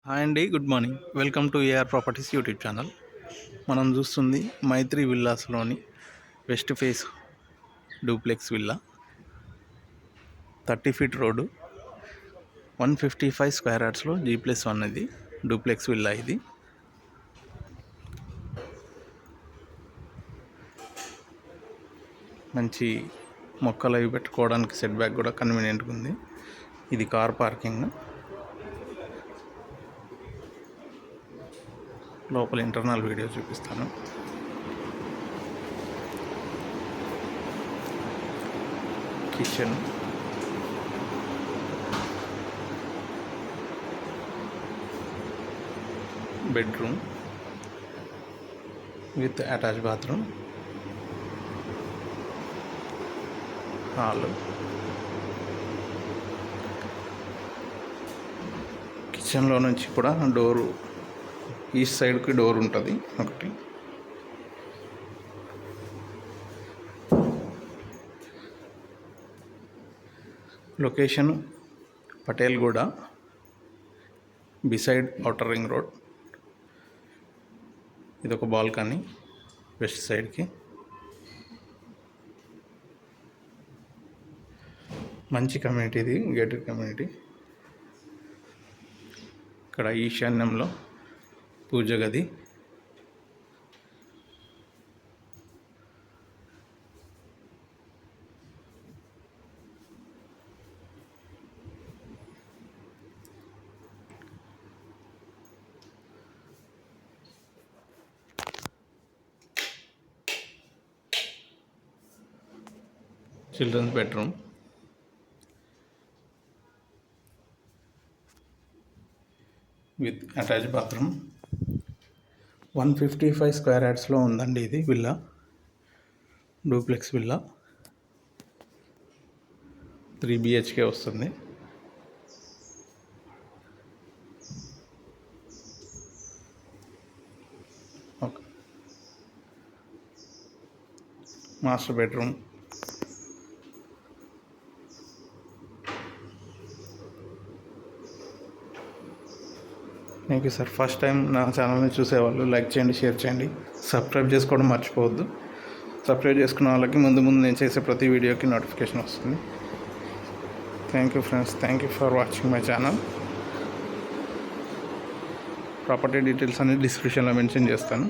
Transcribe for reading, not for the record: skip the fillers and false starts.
Hi అండి, good morning. Welcome to AR properties YouTube channel. మనం చూస్తుంది మైత్రి విల్లాస్లోని west face duplex villa. 30 feet road, 155 square యార్డ్స్లో G+1 ఇది డూప్లెక్స్ విల్లా. ఇది మంచి మొక్కలు అవి పెట్టుకోవడానికి సెట్ బ్యాక్ కూడా కన్వీనియంట్గా ఉంది. ఇది కార్ పార్కింగ్. లోపల ఇంటర్నల్ వీడియో చూపిస్తాను. Kitchen, bedroom with attach bathroom, hall. కిచెన్లో నుంచి కూడా డోరు, ఈస్ట్ సైడ్కి డోర్ ఉంటుంది ఒకటి. Location Patelguda, beside outer ring road. ఇదొక బాల్కనీ వెస్ట్ సైడ్కి. మంచి కమ్యూనిటీ, ఇది గేటెడ్ కమ్యూనిటీ. ఇక్కడ ఈశాన్యంలో పూజ గది, children's bedroom, with attach bathroom. 155 square యార్డ్స్లో ఉందండి ఇది విల్లా, డూప్లెక్స్ విల్లా. 3 BHK వస్తుంది. Okay. Master bedroom, thank you sir. First time నా ఛానల్ని చూసేవాళ్ళు లైక్ చేయండి, షేర్ చేయండి, సబ్స్క్రైబ్ చేసుకోవడం మర్చిపోవద్దు. సబ్స్క్రైబ్ చేసుకున్న వాళ్ళకి ముందు నేను చేసే ప్రతి వీడియోకి నోటిఫికేషన్ వస్తుంది. Thank you friends, thank you for watching my channel. Property details అన్ని డిస్క్రిప్షన్లో మెన్షన్ చేస్తాను.